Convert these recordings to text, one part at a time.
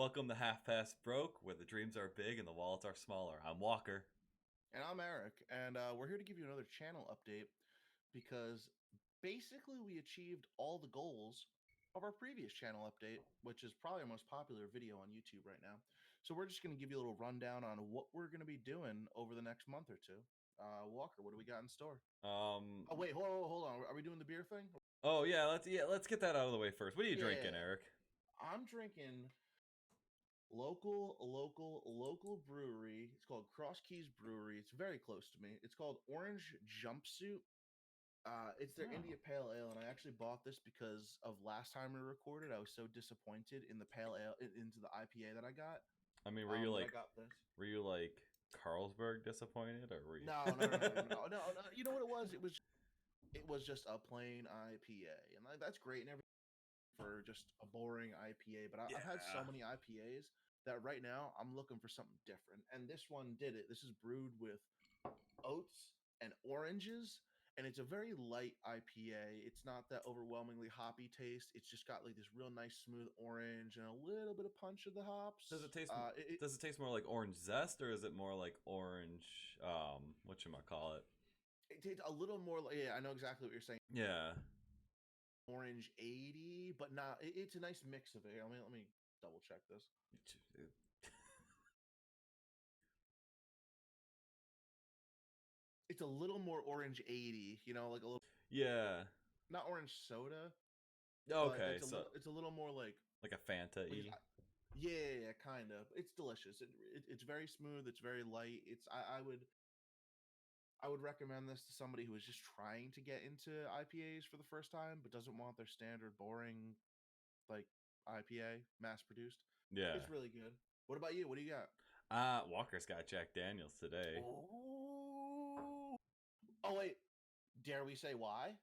Welcome to Half Past Broke, where the dreams are big and the wallets are smaller. I'm Walker. And I'm Eric, and we're here to give you another channel update because basically we achieved all the goals of our previous channel update, which is probably our most popular video on YouTube right now. So we're just going to give you a little rundown on what we're going to be doing over the next month or two. Walker, what do we got in store? Um. Oh wait, hold on. Are we doing the beer thing? Oh yeah. Let's get that out of the way first. What are you drinking, Yeah, Eric? I'm drinking local brewery. It's called Cross Keys Brewery. It's very close to me. It's called Orange Jumpsuit. It's their Oh. India Pale Ale, and I actually bought this because of last time we recorded. I was so disappointed in the Pale Ale, into the IPA that I got. I mean, were you That like, I got this. were you like Carlsberg disappointed, or were you? No. You know what it was? It was just a plain IPA, and like, that's great and everything for just a boring IPA. But I've had so Yeah. many IPAs that right now I'm looking for something different, and this one did it. This is brewed with oats and oranges, and it's a very light IPA. It's not that overwhelmingly hoppy taste. It's just got like this real nice smooth orange and a little bit of punch of the Does it hops. taste? Does it taste more like orange zest, or is it more like orange? What you might call it? It tastes a little more like, yeah, I know exactly what you're saying. Yeah. Orange 80, but not. It's a nice mix of it. Let me double check this. It's a little more orange 80. Like a little, Yeah. not orange soda, but Okay, so it's a little more like a Fanta like y. yeah, kind of. It's delicious. It's very smooth. It's very light. I would recommend this to somebody who is just trying to get into IPAs for the first time, but doesn't want their standard boring like IPA mass produced. Yeah. It's really good. What about you? What do you got? Walker's got Jack Daniels today. Oh, oh wait. Dare we say why?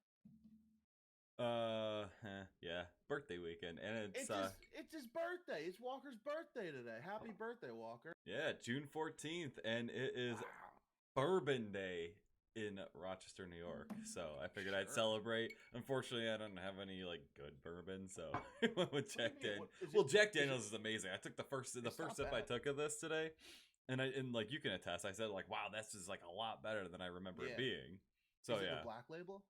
Yeah, birthday weekend, and It's his birthday. It's Walker's birthday today. Happy birthday, Walker. yeah, June 14th, and it is Wow. Bourbon Day in Rochester, New York. So I figured I'd Sure. celebrate. Unfortunately, I don't have any like good bourbon, so I went with What do you Jack mean? Dan. What is Well, it? Jack Is it? Daniels is amazing. I took the It's first not sip I bad. took of this today, and like you can attest. I said like, wow, this is like a lot better than I remember it Yeah. being. So Is it the yeah. black label?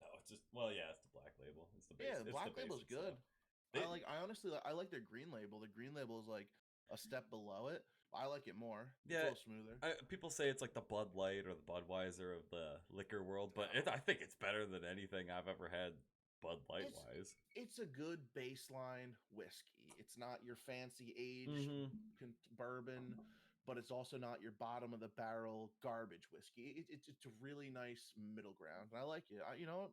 No, it's just well, yeah, it's the black label. It's the base. Yeah, the It's the black label's basic good. stuff. They I honestly I like their green label. The green label is like a step below it. I like it more. It's a Yeah, little smoother. people say it's like the Bud Light or the Budweiser of the liquor world, but No. I think it's better than anything I've ever had Bud Light It's wise. it's a good baseline whiskey. It's not your fancy aged Mm-hmm. bourbon, but it's also not your bottom of the barrel garbage whiskey. It's a really nice middle ground, and I like it. You know what?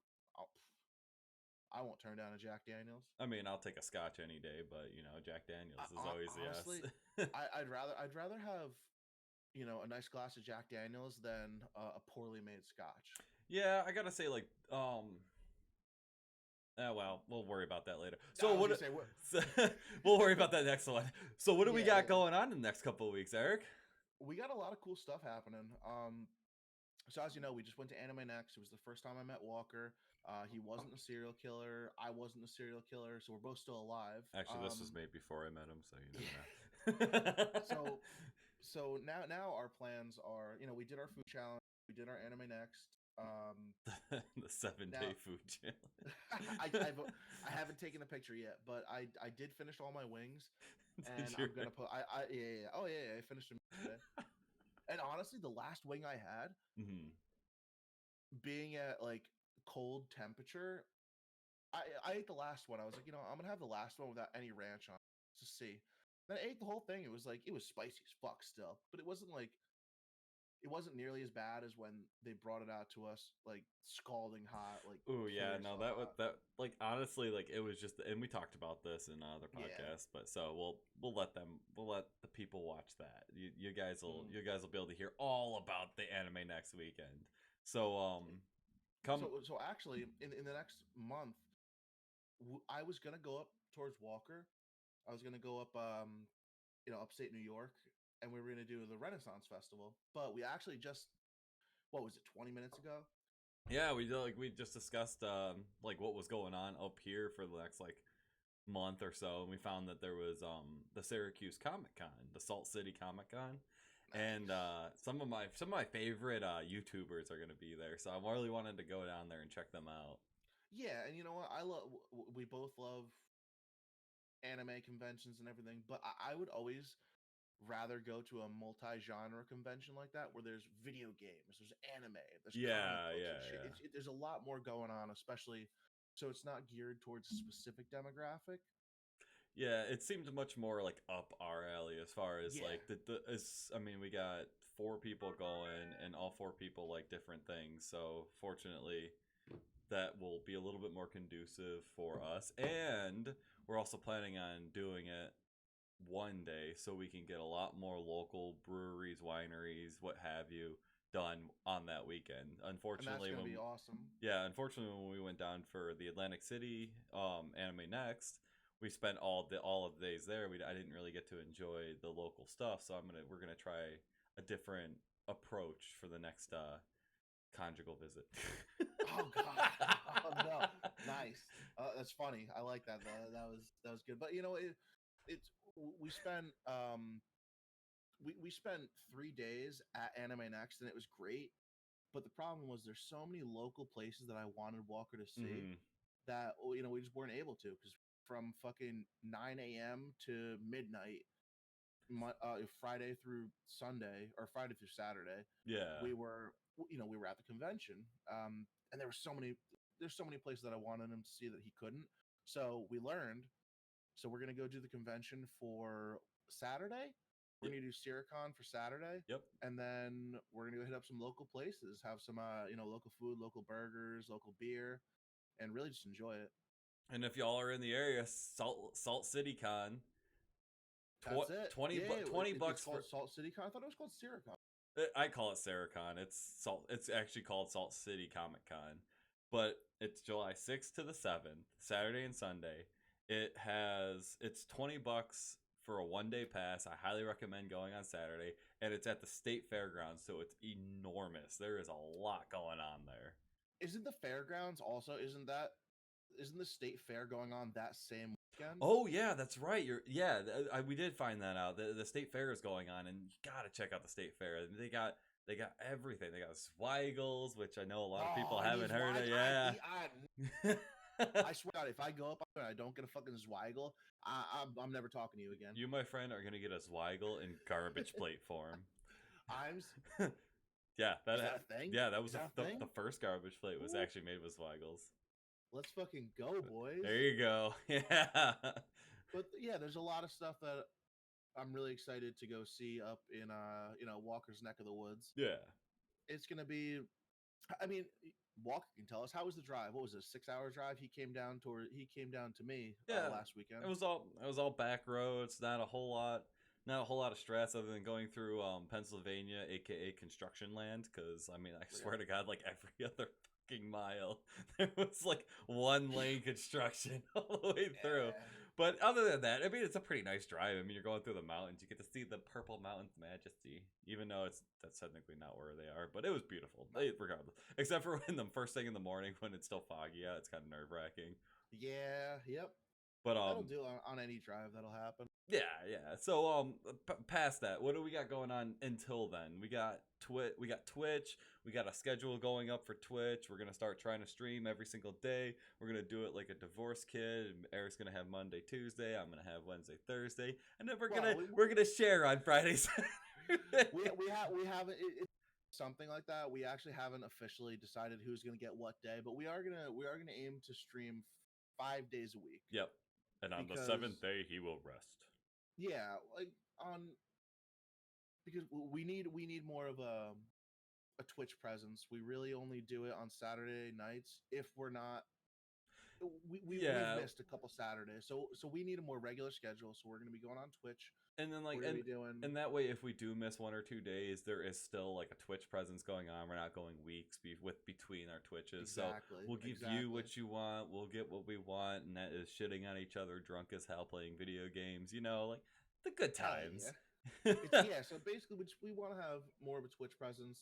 I won't turn down a Jack Daniels. I mean, I'll take a Scotch any day, but Jack Daniels is always Honestly, yes. I'd rather have a nice glass of Jack Daniels than a poorly made Scotch. Yeah, I gotta say like Oh well, we'll worry about that later. I So was gonna what? say what? So, we'll worry about that next one. So what do we got Yeah, going on in the next couple of weeks, Eric? we got a lot of cool stuff happening. So as you know, we just went to Anime Next. It was the first time I met Walker. He wasn't a serial killer. I wasn't a serial killer, so we're both still alive. Actually, this was made before I met him, so you Yeah. never know. So now our plans are, we did our food challenge. We did our Anime Next. The 7 day Now food challenge. I haven't taken a picture yet, but I did finish all my wings, Did and you? I'm gonna put yeah. Oh yeah, I finished them today. And honestly, the last wing I had, Mhm. being at like cold temperature, I ate the last one. I was like, I'm gonna have the last one without any ranch on it, to see. Then I ate the whole thing. It was spicy as fuck still, but it wasn't nearly as bad as when they brought it out to us like scalding hot, like Oh yeah, killer no, stuff hot. that like honestly, like it was just, and we talked about this in other Yeah. podcasts, but so we'll let the people watch that. Mhm. You guys will be able to hear all about the anime next weekend. So come. So actually, in the next month, I was gonna go up towards Walker. I was gonna go up, upstate New York, and we were gonna do the Renaissance Festival. But we actually just, what was it, 20 minutes ago? Yeah, we just discussed like what was going on up here for the next like month or so, and we found that there was the Syracuse Comic Con, the Salt City Comic Con, and Nice. some of my favorite YouTubers are gonna be there. So I really wanted to go down there and check them out. Yeah, and you know what? I love. We both love anime conventions and everything, but I would always rather go to a multi-genre convention like that where there's video games, there's anime, there's comic Yeah, books yeah, and shit. yeah. There's a lot more going on, especially so it's not geared towards a specific demographic. Yeah, it seemed much more like up our alley as far as Yeah, like I mean, we got four people going, and all four people like different things. So fortunately, that will be a little bit more conducive for us, and we're also planning on doing it one day so we can get a lot more local breweries, wineries, what have you, done on that weekend. and that's Unfortunately, gonna when be awesome. unfortunately when we went down for the Atlantic City Anime Next, we spent all of the days there. I didn't really get to enjoy the local stuff, so we're gonna try a different approach for the next conjugal visit. Oh God! Oh no! Nice. That's funny. I like that. That was good. But you know, it's we spent we spent 3 days at Anime Next, and it was great. But the problem was there's so many local places that I wanted Walker to see Hmm. that we just weren't able to because from fucking 9 a.m. to midnight, Friday through Sunday or Friday through Saturday, Yeah. we were at the convention, and there's so many places that I wanted him to see that he couldn't. So we learned. So we're gonna go do the convention for Saturday. We're Yep. gonna do Syracon for Saturday, Yep. and then we're gonna go hit up some local places, have some local food, local burgers, local beer, and really just enjoy it. And if y'all are in the area, Salt City Con, That's it. 20 Yeah, 20 it's bucks called for Salt City Con. I thought it was called Syracon. I call it Saracon. It's actually called Salt City Comic Con, but it's July 6th to the 7th, Saturday and Sunday. It's 20 bucks for a 1 day pass. I highly recommend going on Saturday, and it's at the state fairgrounds, so it's enormous. There is a lot going on there. Isn't the fairgrounds also? Isn't the state fair going on that same weekend? Oh yeah, that's right. We did find that out. The state fair is going on, and you gotta check out the state fair. They got everything. They got Zweigels, which I know a lot of Oh, people I need haven't heard of. Zweigel. Yeah. I swear God, if I go up and I don't get a fucking Zweigel, I'm never talking to you again. You, my friend, are gonna get a Zweigel in garbage plate form. I'm. Yeah, Is that a thing? yeah, that was Is that a thing? the first garbage plate was Ooh, actually made with Zweigels. let's fucking go, boys. There you go. Yeah. But yeah, there's a lot of stuff that I'm really excited to go see up in Walker's neck of the woods. Yeah. It's gonna be. I mean, Walker can tell us how was the drive. What was it? A 6 hour drive. He came down to me Yeah, last weekend. it was all back roads. Not a whole lot of stress other than going through Pennsylvania, aka construction land. Because I mean, I swear to God, like every other fucking mile, there was like one lane construction all the way through. Yeah. But other than that, I mean, it's a pretty nice drive. I mean, you're going through the mountains. You get to see the Purple Mountains majesty, even though that's technically not where they are. But it was beautiful, regardless. Except for when the first thing in the morning when it's still foggy out, it's kind of nerve wracking. Yeah. Yep. But That'll do on any drive. That'll happen. yeah. So past that, what do we got going on until then? We got Twitch. We got a schedule going up for Twitch. We're gonna start trying to stream every single day. We're gonna do it like a divorce kid. Eric's gonna have Monday, Tuesday. I'm gonna have Wednesday, Thursday, and then we're gonna share on Fridays. We haven't something like that. We actually haven't officially decided who's gonna get what day, but we are gonna aim to stream 5 days a week. Yep. And on the Because 7th day, he will rest. yeah, like on because we need more of a Twitch presence. We really only do it on Saturday nights if we're not we've Yeah, missed a couple Saturdays. So we need a more regular schedule. So we're going to be going on Twitch. and then like We're going to be doing and that way, if we do miss 1 or 2 days, there is still like a Twitch presence going on. We're not going weeks between our Twitches. exactly. So we'll give you what you want. We'll get what we want, and that is shitting on each other, drunk as hell, playing video games. Like the good Hell times. yeah. Yeah, so basically we want to have more of a Twitch presence.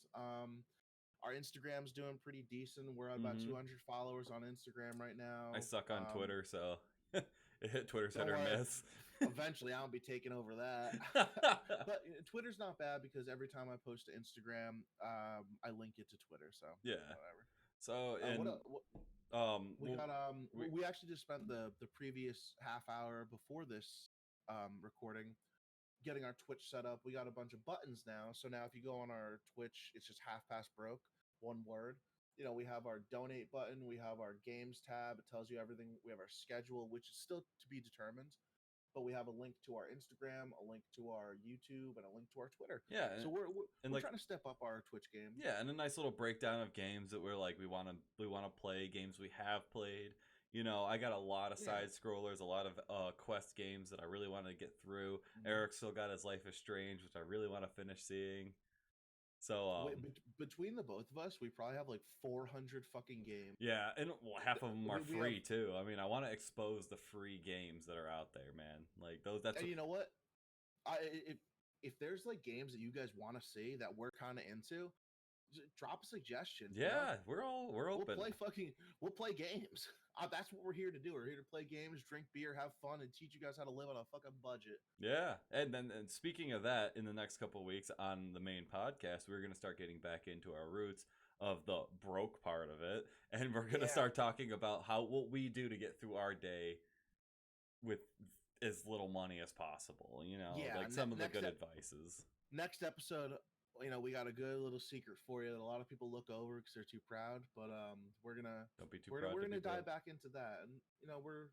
Our Instagram's doing pretty decent. We're at about Mhm. 200 followers on Instagram right now. I suck on Twitter, so Twitter's hit Don't or worry. miss. Eventually, I'll be taking over that. But Twitter's not bad because every time I post to Instagram, I link it to Twitter. So Yeah. whatever. So What we well, got? We actually just spent the previous half hour before this recording getting our Twitch set up. We got a bunch of buttons now. So now if you go on our Twitch, it's just half past broke, one word. We have our donate button, we have our games tab. It tells you everything. We have our schedule, which is still to be determined, but we have a link to our Instagram, a link to our YouTube, and a link to our Twitter. yeah, So we're like, trying to step up our Twitch game. yeah, and a nice little breakdown of games that we're like we want to play, games we have played. I got a lot of Yeah. side scrollers, a lot of quest games that I really want to get through. Eric still got his Life is Strange, which I really want to finish seeing. So Between the both of us, we probably have like 400 fucking games. yeah, and half of them are We free have, too. I mean, I want to expose the free games that are out there, man. Like those. That's and you know what? If there's like games that you guys want to see that we're kind of into, drop a suggestion. Yeah, we're open. We'll play games. That's what we're here to do. We're here to play games, drink beer, have fun, and teach you guys how to live on a fucking budget. Yeah, and speaking of that, in the next couple of weeks on the main podcast, we're gonna start getting back into our roots of the broke part of it, and we're gonna start talking about what we do to get through our day with as little money as possible. Like some of the good advices. Next episode, we got a good little secret for you that a lot of people look over because they're too proud. But we're gonna don't be too proud. We're gonna dive back into that, and we're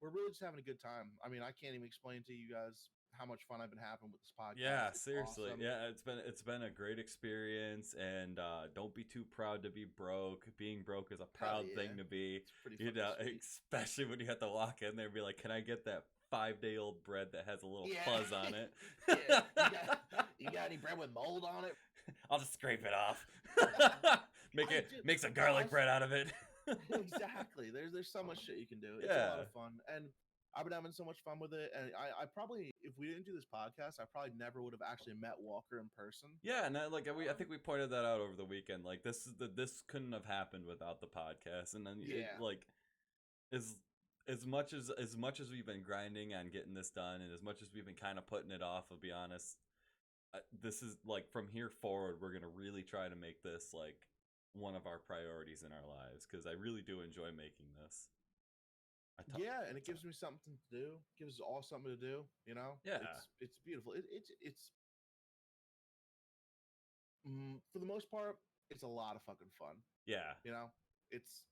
really just having a good time. I mean, I can't even explain to you guys how much fun I've been having with this podcast. Yeah, seriously. Awesome. Yeah, it's been a great experience, and don't be too proud to be broke. Being broke is a proud thing to be. It's pretty sweet. Especially when you have to walk in there and be like, "Can I get that 5-day-old bread that has a little fuzz on it?" You got any bread with mold on it? I'll just scrape it off. Make some garlic bread out of it. Exactly. There's so much shit you can do. It's a lot of fun, and I've been having so much fun with it. And I probably, if we didn't do this podcast, I probably never would have actually met Walker in person. Yeah, and I think we pointed that out over the weekend. Like this couldn't have happened without the podcast. And then as much as we've been grinding on getting this done, and as much as we've been kind of putting it off, I'll be honest, this is like from here forward, we're gonna really try to make this like one of our priorities in our lives, because I really do enjoy making this. And it gives me something to do. Gives us all something to do. Yeah, it's beautiful. It's for the most part, it's a lot of fucking fun. Yeah, it's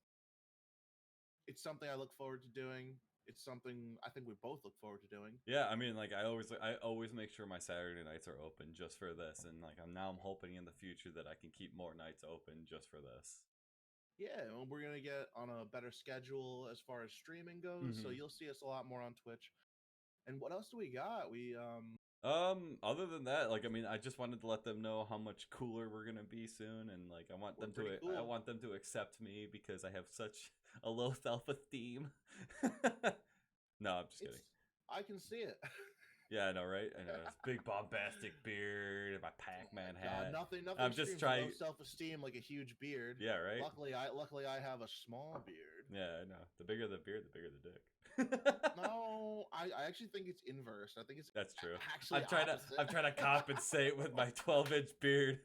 something I look forward to doing. It's something I think we both look forward to doing. Yeah, I mean, like I always make sure my Saturday nights are open just for this, and like I'm hoping in the future that I can keep more nights open just for this. Yeah, and we're gonna get on a better schedule as far as streaming goes, so you'll see us a lot more on Twitch. And what else do we got? Other than that, like I mean, I just wanted to let them know how much cooler we're gonna be soon, and like I want them to accept me because I have such a low self-esteem. No, I'm just kidding. I can see it. Yeah, I know, right? I know. It's big bombastic beard, my Pac-Man hat. Nothing. I'm just trying. Low self-esteem like a huge beard. Yeah, right. Luckily, I have a small beard. Yeah, I know. The bigger the beard, the bigger the dick. No, I actually think it's inverse. I think it's that's true. Actually, I'm trying to compensate with my 12-inch beard.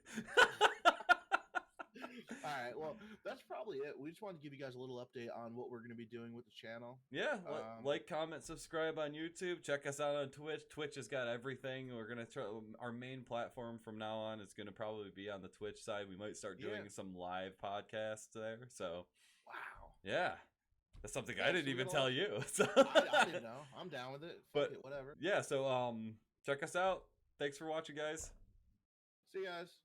All right, well, that's probably it. We just wanted to give you guys a little update on what we're going to be doing with the channel. Yeah, like, comment, subscribe on YouTube. Check us out on Twitch. Twitch has got everything. We're going to try. Our main platform from now on is going to probably be on the Twitch side. We might start doing some live podcasts there. So, wow. Yeah. That's something I didn't even tell you. So. I didn't know. I'm down with it. Fuck it, whatever. Yeah, so check us out. Thanks for watching, guys. See you guys.